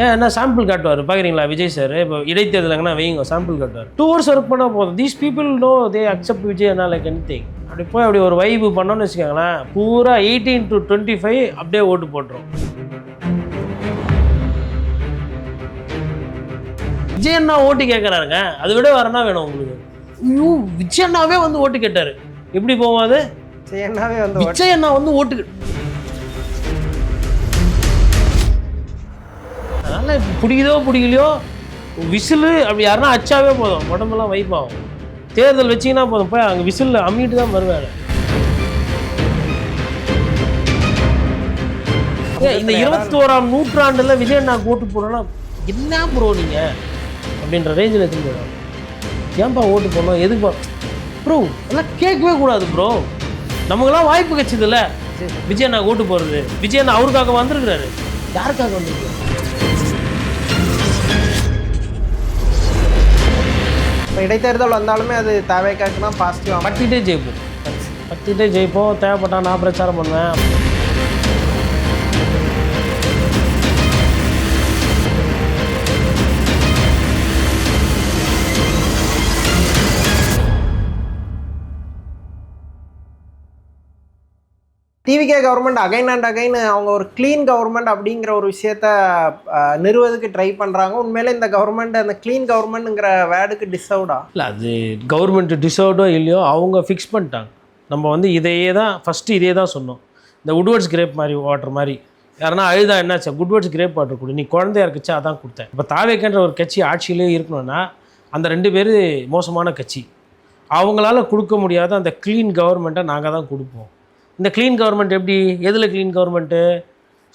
ஏன் என்ன சாம்பிள் காட்டுவார் பார்க்குறீங்களா விஜய் சார் இப்போ இடைத்தேர்தலுங்கன்னா வைங்க சாம்பிள் காட்டுவார் 2 hours ஒர்க் பண்ணால் போதும். These people no they accept Vijay என்ன லைக் எனிதிங். அப்படி போய் அப்படி ஒரு வைப்பு பண்ணோன்னு வச்சுக்கோங்களேன், பூரா 18 to 25 அப்படியே ஓட்டு போட்டுரும். விஜய் அண்ணா ஓட்டு கேட்குறாருங்க, அதை விட வரனா வேணும் உங்களுக்கு. ஐயோ விஜய் அண்ணாவே வந்து ஓட்டு கேட்டார், எப்படி போவோம் அது? விஜய் அண்ணா வந்து ஓட்டு அதனால் பிடிக்குதோ பிடிக்கலையோ விசிலு அப்படி யாருன்னா அச்சாவே போதும், உடம்பெல்லாம் வைப்பாகும். தேர்தல் வச்சிங்கன்னா போதும், போய் அங்கே விசிலில் அம்மிட்டு தான் வருவாங்க. இந்த 21ஆம் நூற்றாண்டில் விஜய் அண்ணா ஓட்டு போடணும்னா என்ன ப்ரோ நீங்கள் அப்படின்ற ரேஞ்சில் எடுத்துன்னு போயிடும். ஏன்பா ஓட்டு போடணும், எதுக்குப்பா ப்ரோ அதெல்லாம் கேட்கவே கூடாது ப்ரோ. நமக்கெல்லாம் வாய்ப்பு கிடைச்சதில்ல விஜய் அண்ணா ஓட்டு போடுறது. விஜய் அண்ணா அவருக்காக வந்திருக்கிறாரு, யாருக்காக வந்திருக்காரு? இடைத்தேர்தல் வந்தாலுமே அது தேவைக்காக தான் பாசிட்டிவாக பத்திட்டே ஜெயிப்போம். தேவைப்பட்டா நான் பிரச்சாரம் பண்ணுவேன். TVK government again and again அவங்க ஒரு க்ளீன் கவர்மெண்ட் அப்படிங்கிற ஒரு விஷயத்த நிறுவதுக்கு ட்ரை பண்ணுறாங்க. உண்மையிலே இந்த கவர்மெண்ட் அந்த க்ளீன் கவர்மெண்ட்டுங்கிற வேர்டுக்கு டிசர்வ்டா? இல்லை, அது கவர்மெண்ட் டிசர்வ்டோ இல்லையோ அவங்க ஃபிக்ஸ் பண்ணிட்டாங்க. நம்ம வந்து இதையே தான் ஃபஸ்ட்டு இதே தான் சொன்னோம். இந்த குட்வர்ட்ஸ் கிரேப் மாதிரி வாட்டர் மாதிரி யாருன்னா அழுதா என்னாச்சா குட்வர்ட்ஸ் கிரேப் வாட்டர் கொடு, நீ குழந்தையா இருக்குச்சா அதான் கொடுத்தேன். இப்போ தாவேக்கன்ற ஒரு கட்சி ஆட்சியிலே இருக்கணும்னா அந்த 2 பேர் மோசமான கட்சி, அவங்களால கொடுக்க முடியாத அந்த க்ளீன் கவர்மெண்ட்டை நாங்கள் தான் கொடுப்போம். இந்த க்ளீன் கவர்மெண்ட் எப்படி, எதில் க்ளீன் கவர்மெண்ட்டு?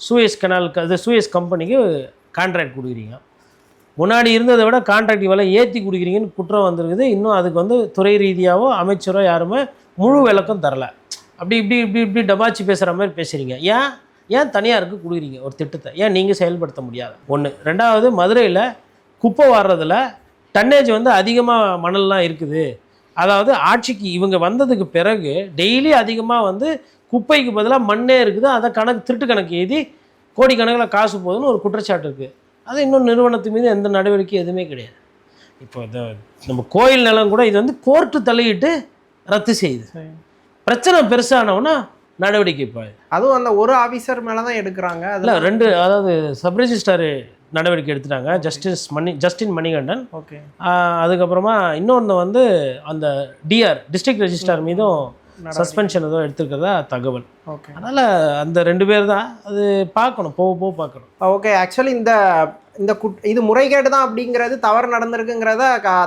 சூயஸ் கனாலுக்கு, அது சூயஸ் கம்பெனிக்கு கான்ட்ராக்ட் கொடுக்குறீங்க. முன்னாடி இருந்ததை விட கான்ட்ராக்ட் விலை ஏற்றி கொடுக்குறீங்கன்னு குற்றம் வந்திருக்குது. இன்னும் அதுக்கு வந்து துறை ரீதியாகவோ அமைச்சரோ யாருமே முழு விளக்கம் தரலை. அப்படி இப்படி இப்படி இப்படி டபாச்சி பேசுகிற மாதிரி பேசுகிறீங்க. ஏன் தனியாருக்கு கொடுக்குறீங்க ஒரு திட்டத்தை? ஏன் நீங்கள் செயல்படுத்த முடியாது? ஒன்று. ரெண்டாவது, மதுரையில் குப்பை வாடுறதுல டன்னேஜ் வந்து அதிகமாக மணல்லாம் இருக்குது. அதாவது ஆட்சிக்கு இவங்க வந்ததுக்கு பிறகு டெய்லி அதிகமாக வந்து குப்பைக்கு பதிலாக மண்ணே இருக்குது, அதை திருட்டு கணக்கு எழுதி கோடிக்கணக்கில் காசு போகுதுன்னு ஒரு குற்றச்சாட்டு இருக்குது. அது இன்னும் நிறுவனத்து மீது எந்த நடவடிக்கை எதுவுமே கிடையாது. இப்போ நம்ம கோயில் நிலம் கூட இது வந்து கோர்ட்டு தலையிட்டு ரத்து செய்யுது. பிரச்சனை பெருசானவுன்னா நடவடிக்கை இப்போ அதுவும் அந்த ஒரு ஆஃபீஸர் மேலே தான் எடுக்கிறாங்க. அதில் 2 அதாவது சப் ரெஜிஸ்ட்ரார் நடவடிக்கை எடுத்துட்டாங்க, ஜஸ்டின் மணிகண்டன். ஓகே. அதுக்கப்புறமா இன்னொன்று வந்து அந்த டிஸ்ட்ரிக்ட் ரெஜிஸ்ட்ரார் மீதும் சஸ்பென்ஷன் ஏதோ எடுத்துருக்கிறதா தகவல். ஓகே. அதனால் அந்த 2 பேர் தான் அது பார்க்கணும், போக பார்க்கணும். ஓகே. ஆக்சுவலி இது முறைகேடு தான் அப்படிங்கிறது தவறு நடந்திருக்குங்கிறத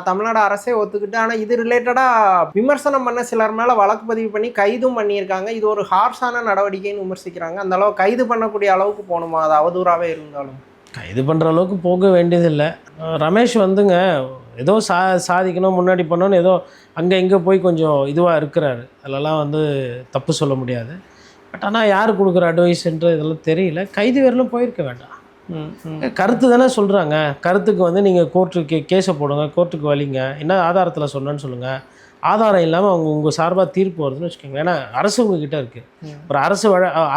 தமிழ்நாடு அரசே ஒத்துக்கிட்டு, ஆனால் இது ரிலேட்டடாக விமர்சனம் பண்ண சிலர் மேலே வழக்கு பதிவு பண்ணி கைதும் பண்ணியிருக்காங்க. இது ஒரு ஹார்ஷான நடவடிக்கைன்னு விமர்சிக்கிறாங்க. அந்த அளவு கைது பண்ணக்கூடிய அளவுக்கு போகணுமா? அது அவதூறாகவே இருந்தாலும் கைது பண்ணுற அளவுக்கு போக வேண்டியதில்லை. ரமேஷ் வந்துங்க ஏதோ சாதிக்கணும் முன்னாடி பண்ணணும்னு ஏதோ அங்கே இங்கே போய் கொஞ்சம் இதுவாக இருக்கிறாரு. அதிலலாம் வந்து தப்பு சொல்ல முடியாது. பட் ஆனால் யார் கொடுக்குற அட்வைஸ்ன்ற இதெல்லாம் தெரியல. கைது வரலும் போயிருக்க வேண்டாம். கருத்து தானே சொல்கிறாங்க. கருத்துக்கு வந்து நீங்கள் கோர்ட்டுக்கு கேஸை போடுங்க, கோர்ட்டுக்கு வலிங்க, என்ன ஆதாரத்தில் சொன்னேன்னு சொல்லுங்கள். ஆதாரம் இல்லாமல் அவங்க உங்கள் சார்பாக தீர்ப்பு வருதுன்னு வச்சுக்கோங்க. ஏன்னா அரசு உங்ககிட்ட இருக்குது. ஒரு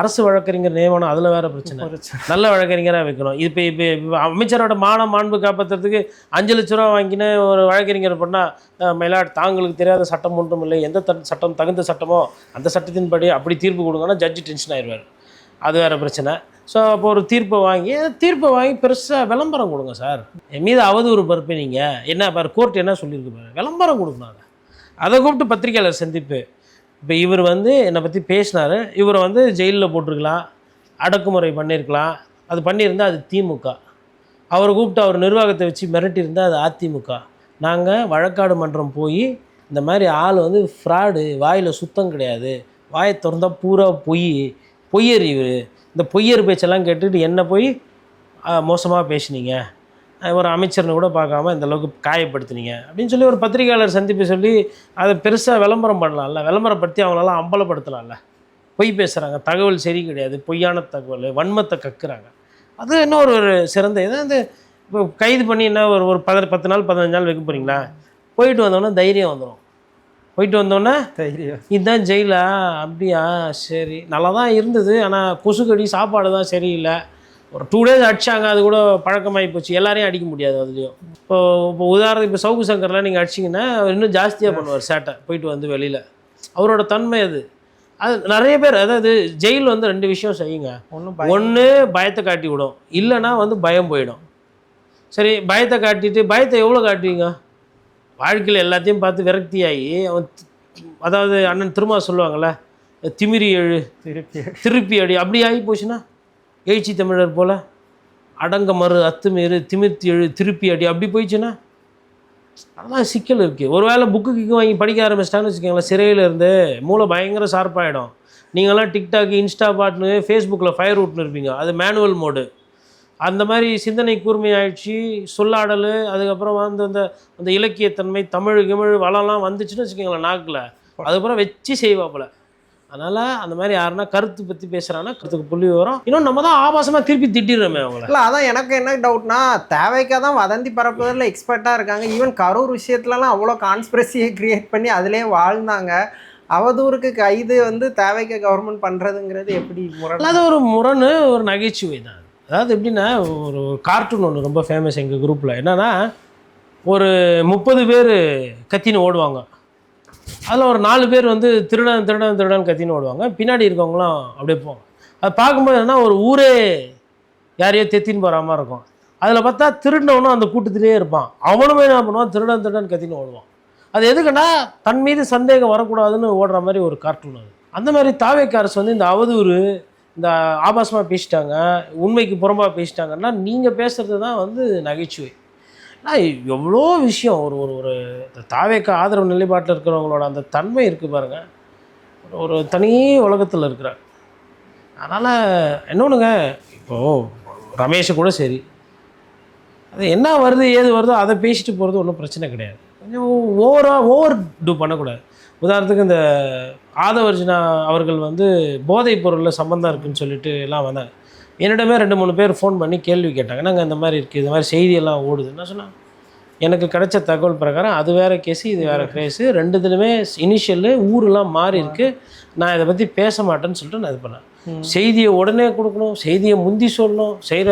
அரசு வழக்கறிஞர் நியமனம், அதில் வேறு பிரச்சனை. நல்ல வழக்கறிஞராக வைக்கணும். இப்போ அமைச்சரோட மாண்பு காப்பாற்றுறதுக்கு 5 லட்ச ரூபா வாங்கின ஒரு வழக்கறிஞர் பண்ணால் மயிலாட் தாங்களுக்கு தெரியாத சட்டம் ஒன்றும் இல்லை, எந்த சட்டம் தகுந்த சட்டமோ அந்த சட்டத்தின்படி அப்படி தீர்ப்பு கொடுங்கன்னா ஜட்ஜி டென்ஷன் ஆயிடுவார். அது வேறு பிரச்சனை. ஸோ அப்போ ஒரு தீர்ப்பை வாங்கி பெருசாக விளம்பரம் கொடுங்க சார். என் மீது அவதூறு பருப்பு நீங்கள் என்ன பாரு, கோர்ட் என்ன சொல்லியிருக்கு பாரு, விளம்பரம் கொடுக்கணும். அதை கூப்பிட்டு பத்திரிக்கையாளர் சந்திப்பு. இப்போ இவர் வந்து என்னை பற்றி பேசினார், இவரை வந்து ஜெயிலில் போட்டிருக்கலாம், அடக்குமுறை பண்ணியிருக்கலாம். அது பண்ணியிருந்தால் அது திமுக. அவரை கூப்பிட்டு அவர் நிர்வாகத்தை வச்சு மிரட்டியிருந்தால் அது அதிமுக. நாங்கள் வழக்காடு மன்றம் போய் இந்த மாதிரி ஆள் வந்து ஃப்ராடு, வாயில் சுத்தம் கிடையாது, வாயை திறந்தால் பூரா பொய்யர் இவர், இந்த பொய்யர் பேச்செல்லாம் கேட்டுட்டு என்ன போய் மோசமாக பேசுனீங்க, ஒரு அமைச்சர்னு கூட பார்க்காம இந்த அளவுக்கு காயப்படுத்தினீங்க அப்படின்னு சொல்லி ஒரு பத்திரிகையாளர் சந்திப்பு சொல்லி அதை பெருசாக விளம்பரம் பண்ணலாம்ல, விளம்பரப்படுத்தி அவங்களெல்லாம் அம்பலப்படுத்தலாம்ல. பொய் பேசுகிறாங்க, தகவல் சரி கிடையாது, பொய்யான தகவல், வன்மத்தை கக்குறாங்க. அது இன்னும் ஒரு சிறந்த இதை வந்து இப்போ கைது பண்ணி என்ன ஒரு 10 நாள் 15 நாள் வைக்க போகிறீங்களா? போயிட்டு வந்தோன்னே தைரியம் வந்துடும். போயிட்டு வந்தோன்னே தைரியம் இதுதான் ஜெயிலா? அப்படியா, சரி நல்லா தான் இருந்தது, ஆனால் கொசுக்கடி சாப்பாடு தான் சரியில்லை, ஒரு 2 days அடிச்சாங்க, அது கூட பழக்கமாகி போச்சு. எல்லாரையும் அடிக்க முடியாது அதுலேயும். இப்போ உதாரணத்துக்கு இப்போ சவுக்கு சங்கர்லாம் நீங்கள் அடிச்சிங்கன்னா அவர் இன்னும் ஜாஸ்தியாக பண்ணுவார் சேட்டை, போயிட்டு வந்து வெளியில். அவரோட தன்மை அது. அது நிறைய பேர், அதாவது ஜெயில் வந்து 2 விஷயம் செய்யுங்க. ஒன்று பயத்தை காட்டி விடும், இல்லைன்னா வந்து பயம் போயிடும். சரி, பயத்தை காட்டிட்டு, பயத்தை எவ்வளோ காட்டுவீங்க? வாழ்க்கையில் எல்லாத்தையும் பார்த்து விரக்தியாகி அவன், அதாவது அண்ணன் திரும்ப சொல்லுவாங்கள்ல, திமிரி எழு திருப்பி அடி, அப்படி ஆகி போச்சுன்னா எழுச்சி தமிழர் போல் அடங்க மறு அத்துமீறு திமிர்த்தி எழு திருப்பி அடி அப்படி போயிடுச்சுன்னா அதெல்லாம் சிக்கல் இருக்குது. ஒரு வேளை புக்கு வாங்கி படிக்க ஆரம்பிச்சிட்டான்னு வச்சுக்கோங்களேன், சிறையில் இருந்து மூளை பயங்கர ஷார்ப்பாகிடும். நீங்களாம் டிக்டாக், இன்ஸ்டா பாட்னு, ஃபேஸ்புக்கில் ஃபயர் விட்டுன்னு இருப்பீங்க, அது மேனுவல் மோடு. அந்த மாதிரி சிந்தனை கூர்மையாயிடுச்சு, சொல்லாடல், அதுக்கப்புறம் வந்து அந்த இலக்கியத்தன்மை, தமிழ் வளம்லாம் வந்துச்சுன்னு வச்சுக்கோங்களேன் நாக்கில், அதுக்கப்புறம் வச்சு செய்வாப்புல. அதனால் அந்த மாதிரி யாருன்னா கருத்து பற்றி பேசுகிறாங்கன்னா கருத்துக்கு புள்ளி வரும். இன்னும் நம்ம தான் ஆபாசமாக திருப்பி திட்டிடுறோமே அவங்கள. இல்லை, அதான் எனக்கு என்ன டவுட்னா, தேவைக்காக தான் வதந்தி பரப்புவதில் எக்ஸ்பர்ட்டாக இருக்காங்க. ஈவன் கரூர் விஷயத்துலலாம் அவ்வளோ கான்ஸ்பிரசியை க்ரியேட் பண்ணி அதிலே வாழ்ந்தாங்க. அவதூறுக்கு கைது வந்து தேவைக்க கவர்மெண்ட் பண்ணுறதுங்கிறது எப்படி முரண்? அது ஒரு முரண், ஒரு நகைச்சுவை தான். அதாவது எப்படின்னா, ஒரு கார்ட்டூன் ஒன்று ரொம்ப ஃபேமஸ் எங்கள் குரூப்பில். என்னென்னா, ஒரு 30 பேர் கத்தின்னு ஓடுவாங்க. அதில் ஒரு 4 பேர் வந்து திருடன் கத்தின்னு ஓடுவாங்க. பின்னாடி இருக்கவங்களாம் அப்படியே போவாங்க. அது பார்க்கும்போது என்னன்னா, ஒரு ஊரே யாரையோ தெத்தின்னு போகிற மாதிரி இருக்கும். அதில் பார்த்தா திருடனவனும் அந்த கூட்டத்திலே இருப்பான். அவனுமே என்ன பண்ணுவான், திருடன் கத்தின்னு ஓடுவான். அது எதுக்குன்னா, தன் மீது சந்தேகம் வரக்கூடாதுன்னு ஓடுற மாதிரி ஒரு கார்ட்டூன் அது. அந்த மாதிரி தாவேக்கா அரசு வந்து இந்த அவதூறு, இந்த ஆபாசமாக பேசிட்டாங்க, உண்மைக்கு புறம்பாக பேசிட்டாங்கன்னா, நீங்கள் பேசுகிறது தான் வந்து நகைச்சுவை. எவ்வளோ விஷயம் ஒரு ஒரு ஒரு தாவேக்கா ஆதரவு நிலைப்பாட்டில் இருக்கிறவங்களோட அந்த தன்மை இருக்குது பாருங்கள், ஒரு தனி உலகத்தில் இருக்கிறார். அதனால் இன்னொன்றுங்க, இப்போது ரமேஷை கூட சரி, அது என்ன வருது ஏது வருதோ அதை பேசிட்டு போகிறது ஒன்றும் பிரச்சனை கிடையாது. கொஞ்சம் ஓவர் டூ பண்ணக்கூடாது. உதாரணத்துக்கு இந்த ஆதவர்ஜினா அவர்கள் வந்து போதைப் பொருளில் சம்மந்தம் இருக்குதுன்னு சொல்லிட்டு எல்லாம் வந்தாங்க. என்னிடமே 2-3 பேர் ஃபோன் பண்ணி கேள்வி கேட்டாங்க. நாங்கள் இந்த மாதிரி இருக்குது, இந்த மாதிரி செய்தியெல்லாம் ஓடுது. என்ன சொன்னால், எனக்கு கிடைச்ச தகவல் பிரகாரம் அது வேறு கேஸு, இது வேறு கேஸு, 2துலையுமே இனிஷியலு ஊரெலாம் மாறி இருக்குது, நான் இதை பற்றி பேச மாட்டேன்னு சொல்லிட்டு நான் இது பண்ணேன். செய்தியை உடனே கொடுக்கணும், செய்தியை முந்தி சொல்லணும், செய்கிற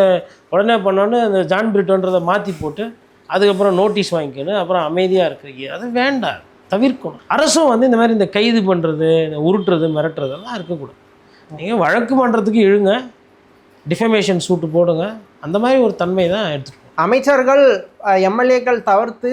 உடனே பண்ணோன்னு அந்த ஜான் பிரிட்டோன்றதை மாற்றி போட்டு அதுக்கப்புறம் நோட்டீஸ் வாங்கிக்கணும், அப்புறம் அமைதியாக இருக்கிறீங்க. அது வேண்டாம், தவிர்க்கணும். அரசும் வந்து இந்த மாதிரி இந்த கைது பண்ணுறது, இந்த உருட்டுறது, மிரட்டுறதெல்லாம் இருக்கக்கூடாது. நீங்கள் வழக்கு பண்ணுறதுக்கு இழுங்க, டிஃபமேஷன் சூட்டு போடுங்க, அந்த மாதிரி ஒரு தன்மை தான் எடுத்துகிட்டு. அமைச்சர்கள், எம்எல்ஏக்கள் தவிர்த்து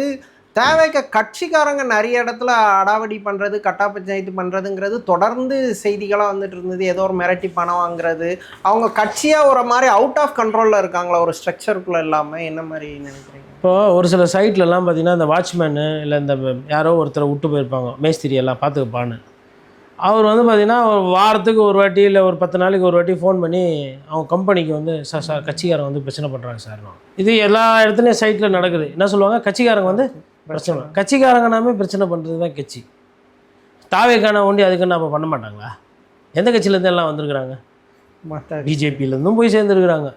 தேவைக்க கட்சிக்காரங்க நிறைய இடத்துல அடாவடி பண்ணுறது, கட்டா பஞ்சாயத்து பண்ணுறதுங்கிறது தொடர்ந்து செய்திகளாக வந்துட்டு இருந்தது. ஏதோ ஒரு மிரட்டி பணம் வாங்குறது, அவங்க கட்சியாக ஒரு மாதிரி அவுட் ஆஃப் கண்ட்ரோலில் இருக்காங்களா, ஒரு ஸ்ட்ரக்சருக்குள்ளே இல்லாமல்? என்ன மாதிரி நினைக்கிறீங்க? இப்போது ஒரு சில சைட்லலாம் பார்த்திங்கன்னா, இந்த வாட்ச்மேனு இல்லை இந்த யாரோ ஒருத்தரை விட்டு போயிருப்பாங்க, மேஸ்திரி எல்லாம் பார்த்துக்கப்பான்னு. அவர் வந்து பார்த்திங்கன்னா, ஒரு வாரத்துக்கு ஒரு வாட்டி இல்லை ஒரு 10 நாளைக்கு ஒரு வாட்டி ஃபோன் பண்ணி அவங்க கம்பெனிக்கு வந்து சார் கட்சிக்காரங்க வந்து பிரச்சனை பண்ணுறாங்க சார். இது எல்லா இடத்துலையும் சைட்டில் நடக்குது. என்ன சொல்லுவாங்க, கட்சிக்காரங்க வந்து பிரச்சனை, கட்சிக்காரங்கனாமே பிரச்சனை பண்ணுறது தான் கட்சி. தாவேக்கான ஒண்டி அதுக்கு நம்ம பண்ண மாட்டாங்களா? எந்த கட்சியிலேருந்து எல்லாம் வந்திருக்கிறாங்க? பிஜேபியிலேருந்தும் போய் சேர்ந்துருக்குறாங்க.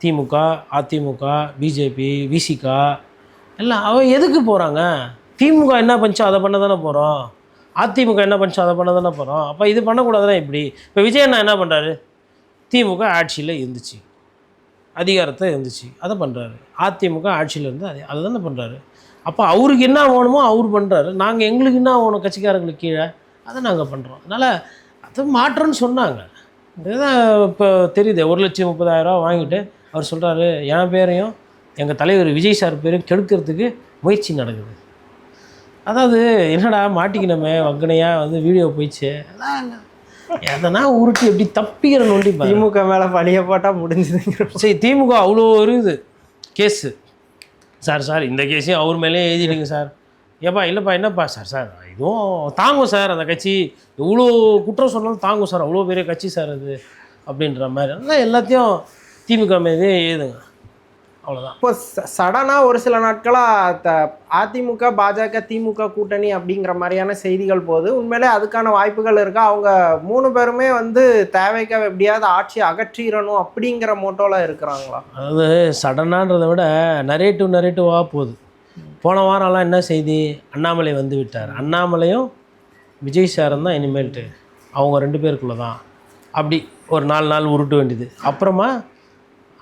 திமுக, அதிமுக, பிஜேபி, விசிகா எல்லாம். அவன் எதுக்கு போகிறாங்க? திமுக என்ன பண்ணிச்சோ அதை பண்ண தானே போகிறோம், அதிமுக என்ன பண்ணிச்சோ அதை பண்ண தானே போகிறோம். அப்போ இது பண்ணக்கூடாதுன்னா இப்படி? இப்போ விஜய் அண்ணா என்ன பண்ணுறாரு? திமுக ஆட்சியில் இருந்துச்சு, அதிகாரத்தை இருந்துச்சு, அதை பண்ணுறாரு. அதிமுக ஆட்சியில் இருந்து அதை தானே பண்ணுறாரு. அப்போ அவருக்கு என்ன வேணுமோ அவர் பண்ணுறாரு. நாங்கள் எங்களுக்கு என்ன வேணும், கட்சிக்காரங்களுக்கு கீழே அதை நாங்கள் பண்ணுறோம். அதனால் அது மாற்றம்னு சொன்னாங்க. இதுதான் இப்போ தெரியுது. 1,30,000 வாங்கிட்டு அவர் சொல்கிறாரு, என் பேரையும் எங்கள் தலைவர் விஜய் சார் பேரையும் கெடுக்கிறதுக்கு முயற்சி நடக்குது. அதாவது என்னடா மாட்டிக்கணுமே வங்கனையாக வந்து வீடியோ போயிடுச்சு, எதனா உருட்டி எப்படி தப்பிக்கிற நோண்டி திமுக மேலே பழிய போட்டால் முடிஞ்சுதுங்கிற. சரி, திமுக அவ்வளோ இருக்குது கேஸு சார் இந்த கேஸையும் அவர் மேலே எழுதிடுங்க சார். ஏப்பா இல்லைப்பா என்னப்பா சார் இதுவும் தாங்கும் சார், அந்த கட்சி எவ்வளோ குற்றம் சொன்னாலும் தாங்கும் சார், அவ்வளோ பெரிய கட்சி சார் அது அப்படின்ற மாதிரி. அதனால் எல்லாத்தையும் திமுக மீதே எழுதுங்க, அவ்வளோதான். இப்போ சடனாக ஒரு சில நாட்களாக அதிமுக, பாஜக, திமுக கூட்டணி அப்படிங்கிற மாதிரியான செய்திகள் போது உண்மையிலே அதுக்கான வாய்ப்புகள் இருக்கா? அவங்க 3 பேருமே வந்து தேவைக்காக எப்படியாவது ஆட்சி அகற்றிடணும் அப்படிங்கிற மோட்டோவில் இருக்கிறாங்களா? அதாவது சடனான்றதை விட நரேட்டிவாக போகுது. போன வாரம்லாம் என்ன செய்தி, அண்ணாமலை வந்து விட்டார், அண்ணாமலையும் விஜய் சாரும் தான்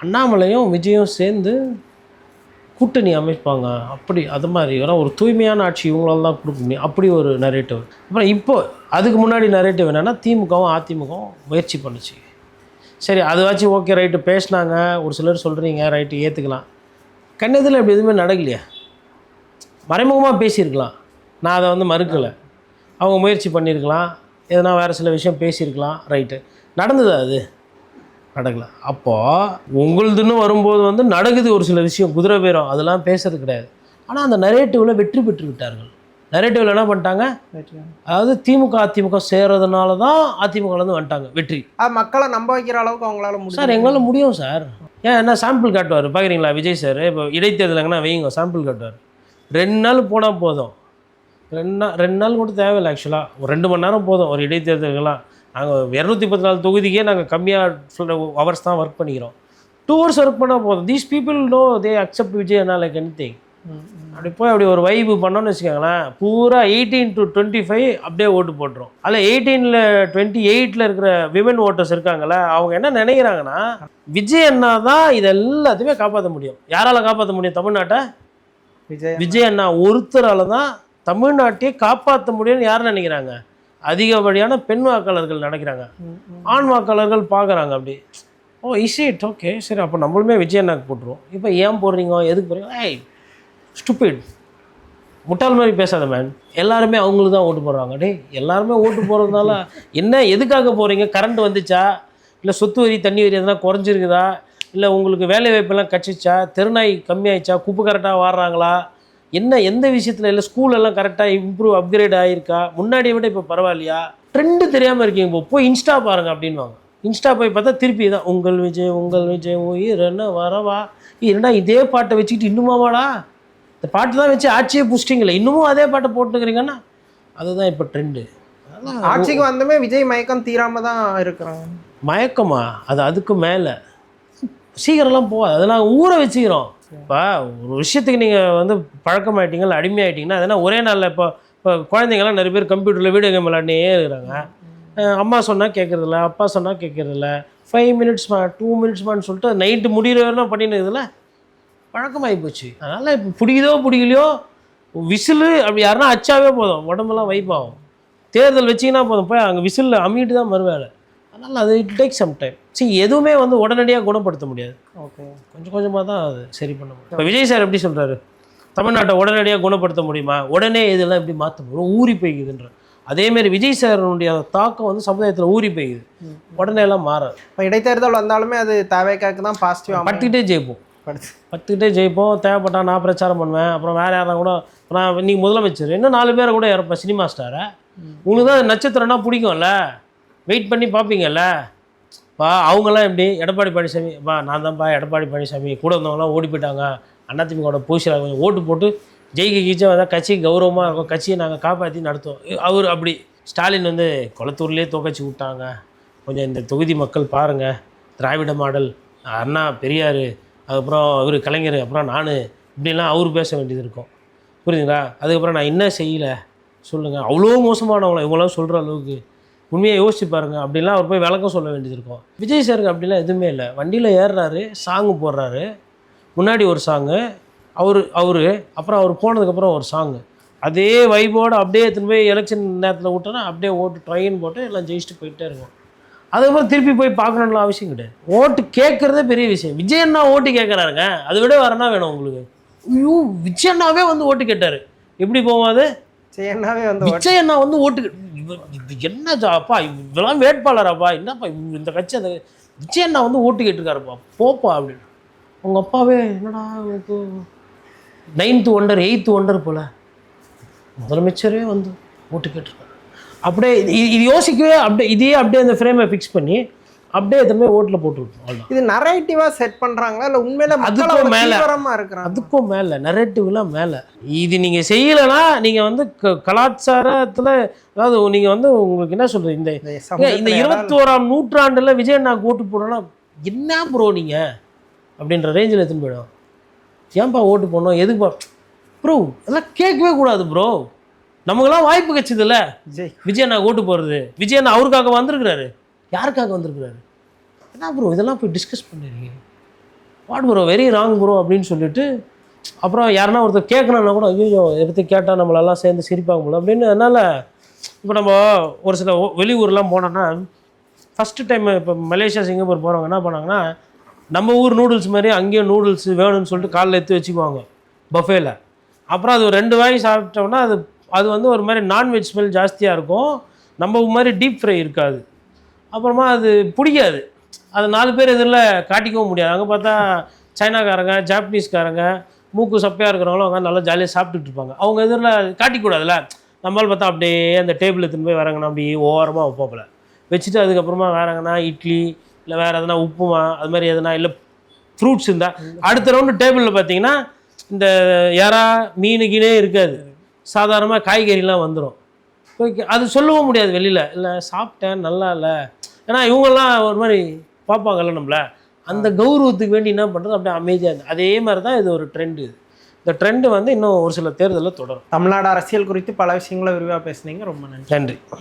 அண்ணாமலையும் விஜயும் சேர்ந்து கூட்டணி அமைப்பாங்க அப்படி அது மாதிரி ஏன்னா ஒரு தூய்மையான ஆட்சி இவங்களால தான் கொடுக்க முடியும் அப்படி ஒரு நரேட்டிவ். அப்புறம் இப்போ அதுக்கு முன்னாடி நரேட்டிவ் என்னென்னா திமுகவும் அதிமுகவும் முயற்சி பண்ணுச்சு. சரி அதுவாச்சும் ஓகே ரைட்டு பேசினாங்க, ஒரு சிலர் சொல்கிறீங்க ரைட்டு ஏற்றுக்கலாம். கண்ணதில் அப்படி எதுவுமே நடக்கலையே. மறைமுகமாக பேசியிருக்கலாம், நான் அதை வந்து மறுக்கலை. அவங்க முயற்சி பண்ணியிருக்கலாம், எதனா வேறு சில விஷயம் பேசியிருக்கலாம், ரைட்டு. நடந்தது அது நடக்கலை. அப்போது உங்களுதுன்னு வரும்போது வந்து நடக்குது ஒரு சில விஷயம், குதிரை பேரம் அதெல்லாம் பேசுறது கிடையாது. ஆனால் அந்த நரேட்டிவில் வெற்றி பெற்று விட்டார்கள். நரேட்டிவில் என்ன பண்ணிட்டாங்க, அதாவது திமுக அதிமுக சேர்றதுனால தான் அதிமுகலேருந்து வந்துட்டாங்க வெற்றி. மக்களை நம்ப வைக்கிற அளவுக்கு அவங்களால முடியும். சார் எங்களால் முடியும் சார். ஏன் என்ன சாம்பிள் காட்டுவார் பார்க்குறீங்களா விஜய் சார்? இப்போ இடைத்தேர்தலுங்கன்னா வைங்க சாம்பிள் காட்டுவார். 2 நாள் போனால் போதும். 2 நாள் கூட தேவையில்லை ஆக்சுவலாக. ஒரு 2 மணி நேரம் போதும் ஒரு இடைத்தேர்தலுக்கெல்லாம். நாங்கள் 214 தொகுதிக்கே நாங்கள் கம்மியாக ஹவர்ஸ் தான் ஒர்க் பண்ணிக்கிறோம். 2 hours ஒர்க் பண்ணால் போதும். These people no they accept Vijay என்ன லைக் எனிதிங். அப்படி போய் அப்படி ஒரு வைப்பு பண்ணோன்னு வச்சுக்கோங்களேன், பூரா 18 to 25 அப்படியே ஓட்டு போட்டுரும். அதில் 18ல் 28ல் இருக்கிற விமன் ஓட்டர்ஸ் இருக்காங்களே, அவங்க என்ன நினைக்கிறாங்கன்னா விஜய் அண்ணா தான் இது எல்லாத்தையுமே காப்பாற்ற முடியும். யாரால் காப்பாற்ற முடியும் தமிழ்நாட்டை? விஜய் அண்ணா ஒருத்தரால் தான் தமிழ்நாட்டையே காப்பாற்ற முடியும்னு யார் நினைக்கிறாங்க? அதிகப்படியான பெண் வாக்காளர்கள் நினைக்கிறாங்க. ஆண் வாக்காளர்கள் பார்க்குறாங்க அப்படி. ஓ இஸ் இட் ஓகே சரி அப்போ நம்மளுமே விஜய் அண்ணாக்கு போட்டுருவோம். இப்போ ஏன் போடுறீங்க, எதுக்கு போடுறீங்க? ஏய் ஸ்டூபிட், முட்டாள் மாதிரி பேசாத மேன். எல்லாருமே அவங்களுக்கு தான் ஓட்டு போடுறாங்க. டே எல்லாருமே ஓட்டு போடுறதுனால என்ன, எதுக்காக போகிறீங்க? கரண்ட் வந்துச்சா, இல்லை சொத்து வரி தண்ணி வரி எதனா குறைஞ்சிருக்குதா, இல்லை உங்களுக்கு வேலை வாய்ப்பெல்லாம் கட்சிச்சா, தெருநாய் கம்மியாயிடுச்சா, குப்பை கரெக்டாக வாடுறாங்களா, என்ன எந்த விஷயத்தில் இல்லை, ஸ்கூலெல்லாம் கரெக்டாக இம்ப்ரூவ் அப்கிரேட் ஆகிருக்கா, முன்னாடியை விட இப்போ பரவாயில்லையா, ட்ரெண்டு தெரியாமல் இருக்கீங்க, போய் இன்ஸ்டா பாருங்கள் அப்படின்வாங்க. இன்ஸ்டா போய் பார்த்தா திருப்பி தான் உங்கள் விஜய் உயிர் என்ன வரவா, என்னடா இதே பாட்டை வச்சுக்கிட்டு இன்னுமாவாடா, இந்த பாட்டு தான் வச்சு ஆட்சியே புஷ்டிங்களே, இன்னமும் அதே பாட்டை போட்டுக்கிறீங்கன்னா அதுதான் இப்போ ட்ரெண்டு. ஆட்சிக்கு வந்தமே விஜய் மயக்கம் தீராம தான் இருக்கிறாங்க. மயக்கமா? அது அதுக்கு மேலே சீக்கிரம்லாம் போகாது, அதெல்லாம் ஊற வச்சுக்கிறோம். இப்போ ஒரு விஷயத்துக்கு நீங்கள் வந்து பழக்கமாயிட்டீங்களா, அடிமையாயிட்டீங்கன்னா அதனால் ஒரே நாளில் இப்போ குழந்தைங்கள்லாம் நிறைய பேர் கம்ப்யூட்டரில் வீடியோ கேம் விளாட்னே இருக்கிறாங்க. அம்மா சொன்னால் கேட்குறதில்ல, அப்பா சொன்னால் கேட்குறதில்ல, 5 minutesமா 2 minutesமான்னு சொல்லிட்டு நைட்டு முடிகிற வரலாம் பண்ணின்னு இருக்குதுல்ல, பழக்கமாகி போச்சு. அதனால் இப்போ பிடிக்குதோ பிடிக்கலையோ விசிலு அப்படி யாருன்னா அச்சாவே போதும், உடம்பெல்லாம் வைப்பாகும். தேர்தல் வச்சிங்கன்னா போதும், போய் அங்கே விசிலில் அம்மிட்டு தான் மறுவேலை. அதனால் அது இட் டேக் சம் டைம். சரி எதுவுமே வந்து உடனடியாக குணப்படுத்த முடியாது. ஓகே கொஞ்சம் கொஞ்சமாக தான் அது சரி பண்ண முடியும். இப்போ விஜய் சார் எப்படி சொல்கிறாரு, தமிழ்நாட்டை உடனடியாக குணப்படுத்த முடியுமா, உடனே இதெல்லாம் எப்படி மாற்ற முடியும், ஊறி போய்க்குதுன்ற. அதேமாரி விஜய் சாருடைய தாக்கம் வந்து சமுதாயத்தில் ஊறி போய்க்குது, உடனே எல்லாம் மாறாது. இப்போ இடைத்தேர்தல் வந்தாலுமே அது தேவைக்காக தான் பாசிட்டிவாக பட்டுக்கிட்டே ஜெயிப்போம். தேவைப்பட்டா நான் பிரச்சாரம் பண்ணுவேன். அப்புறம் வேறு யாரா கூட நான் நீங்கள் முதலமைச்சர் இன்னும் 4 பேரை கூட இறப்பேன் சினிமா ஸ்டாரை. உங்களுக்கு தான் நட்சத்திரம்னா பிடிக்கும்ல, வெயிட் பண்ணி பார்ப்பீங்கல்ல. அவங்களாம் எப்படி எடப்பாடி பழனிசாமி நான் தான்ப்பா எடப்பாடி பழனிசாமி, கூட வந்தவங்களாம் ஓடி போயிட்டாங்க, அதிமுகவோட பொசிஷன் கொஞ்சம் ஓட்டு போட்டு ஜெயிக்க கீச்சா வந்தால் கட்சிக்கு கௌரவமாக இருக்கும், கட்சியை நாங்கள் காப்பாற்றி நடத்துவோம். அவர் அப்படி ஸ்டாலின் வந்து குளத்தூர்லேயே தோக்கச்சி விட்டாங்க, கொஞ்சம் இந்த தொகுதி மக்கள் பாருங்கள், திராவிட மாடல், அண்ணா பெரியார், அதுக்கப்புறம் அவர் கலைஞர், அப்புறம் நான், இப்படிலாம் அவர் பேச வேண்டியது இருக்கும். புரியுதுங்களா? அதுக்கப்புறம் நான் என்ன செய்யலை சொல்லுங்கள், அவ்வளோ மோசமானவங்களா இவங்களாம் சொல்கிற அளவுக்கு, உண்மையாக யோசிச்சு பாருங்கள் அப்படின்லாம் அவர் போய் விளக்கம் சொல்ல வேண்டியது இருக்கும். விஜய் சாருக்கு அப்படிலாம் எதுவுமே இல்லை. வண்டியில் ஏறுறாரு, சாங்கு போடுறாரு, முன்னாடி ஒரு சாங்கு, அவர் அப்புறம் அவர் போனதுக்கப்புறம் ஒரு சாங்கு, அதே வைபோடு அப்படியே எடுத்துன்னு போய் எலெக்ஷன் நேரத்தில் விட்டோன்னா அப்படியே ஓட்டு ட்ரெயின் போட்டு எல்லாம் ஜெயிச்சுட்டு போயிட்டே இருக்கும். அதுக்கப்புறம் திருப்பி போய் பார்க்கணும்னு அவசியம் கிடையாது. ஓட்டு கேட்குறதே பெரிய விஷயம். விஜய் அண்ணா ஓட்டு கேட்குறாருங்க, அதை விட வரனா வேணும் உங்களுக்கு. ஐயோ விஜய் அண்ணாவே வந்து ஓட்டு கேட்டார், எப்படி போவோம் அது? விஜய் அண்ணா வந்து ஓட்டு என்ன அப்பா இதெல்லாம் வேட்பாளராப்பா, என்னப்பா இந்த கட்சி அந்த விஜய் அண்ணா வந்து ஓட்டு கேட்டிருக்காருப்பா, போப்பா அப்படின்னு. உங்கள் அப்பாவே என்னடா 9th wonder 8th wonder போல் முதலமைச்சரே வந்து ஓட்டு கேட்டிருக்காரு. அப்படியே இது யோசிக்கவே அப்படியே அந்த ஃப்ரேமை ஃபிக்ஸ் பண்ணி அப்படியே எதுவுமே ஓட்டில் போட்டுருக்கோம். இது நரேட்டிவாக செட் பண்ணுறாங்களா இல்லை உண்மையில அதுக்கும் மேலே இருக்கிறாங்க? அதுக்கும் மேலே நரேட்டிவ்லாம் மேலே. இது நீங்கள் செய்யலைன்னா நீங்கள் வந்து கலாச்சாரத்தில், அதாவது நீங்கள் வந்து உங்களுக்கு என்ன சொல்கிறது, இந்த 21ஆம் நூற்றாண்டில் விஜய் அண்ணாக்கு ஓட்டு போடணும்னா என்ன ப்ரோ நீங்கள் அப்படின்ற ரேஞ்சில் எடுத்துன்னு போயிடும். ஏன்பா ஓட்டு போடணும், எதுக்குப்பா ப்ரோ, அதெல்லாம் கேட்கவே கூடாது ப்ரோ. நமக்கெல்லாம் வாய்ப்பு கிடைச்சதில்ல விஜய் அண்ணா ஓட்டு போடுறது. விஜய் அண்ணா அவருக்காக வந்திருக்கிறாரு, யாருக்காக வந்திருக்கிறாரு? என்ன ப்ரோ இதெல்லாம் போய் டிஸ்கஸ் பண்ணிருக்கீங்க? What bro very wrong bro அப்படின்னு சொல்லிட்டு அப்புறம் யாருன்னா ஒருத்தர் கேட்கணும்னா கூட ஐயோ இதை பற்றி கேட்டால் நம்மளெல்லாம் சேர்ந்து சிரிப்பாங்க போல அப்படின்னு. அதனால் இப்போ நம்ம ஒரு சில வெளியூர்லாம் போனோன்னா ஃபஸ்ட்டு டைம் இப்போ மலேசியா சிங்கப்பூர் போகிறவங்க என்ன பண்ணாங்கன்னா நம்ம ஊர் நூடுல்ஸ் மாதிரி அங்கேயும் நூடுல்ஸ் வேணும்னு சொல்லிட்டு காலைல எடுத்து வச்சுக்குவாங்க பஃபேல. அப்புறம் அது ஒரு 2 வாய் சாப்பிட்டோம்னா அது அது வந்து ஒரு மாதிரி நான்வெஜ் ஸ்மெல் ஜாஸ்தியாக இருக்கும், நம்ம மாதிரி டீப் ஃப்ரை இருக்காது. அப்புறமா அது பிடிக்காது, அது 4 பேர் இதில் காட்டிக்கவும் முடியாது. அங்கே பார்த்தா சைனாக்காரங்க ஜாப்பனீஸ்காரங்க மூக்கு சப்பையாக இருக்கிறவங்களும் அவங்க நல்லா ஜாலியாக சாப்பிட்டுட்டு இருப்பாங்க. அவங்க எதிரில் காட்டிக்கூடாதுல்ல. நம்மளால் பார்த்தா அப்படியே அந்த டேபிள் எடுத்துன்னு போய் வரங்கன்னா அப்படியே ஓரமாக வைப்போம்ல வச்சுட்டு அதுக்கப்புறமா வேறங்கன்னா இட்லி இல்லை வேறு எதனா உப்புமா அது மாதிரி எதனா இல்லை ஃப்ரூட்ஸ் இருந்தால் அடுத்த ரவுண்டு டேபிளில் பார்த்தீங்கன்னா இந்த இறா மீனுக்கினே இருக்காது, சாதாரணமாக காய்கறிலாம் வந்துடும். அது சொல்லவும் முடியாது வெளியில், இல்லை சாப்பிட்டேன் நல்லா இல்லை. ஏன்னா இவங்கெல்லாம் ஒரு மாதிரி பார்ப்பாங்கல்ல நம்மள, அந்த கௌரவத்துக்கு வேண்டி என்ன பண்ணுறது அப்படியே அமைதியாக இருந்தது. அதே மாதிரி தான் இது ஒரு ட்ரெண்டு. இது இந்த ட்ரெண்டு வந்து இன்னும் ஒரு சில தேர்தலில் தொடரும். தமிழ்நாடு அரசியல் குறித்து பல விஷயங்களை விரிவாக பேசுனீங்க, ரொம்ப நன்றி. நன்றி.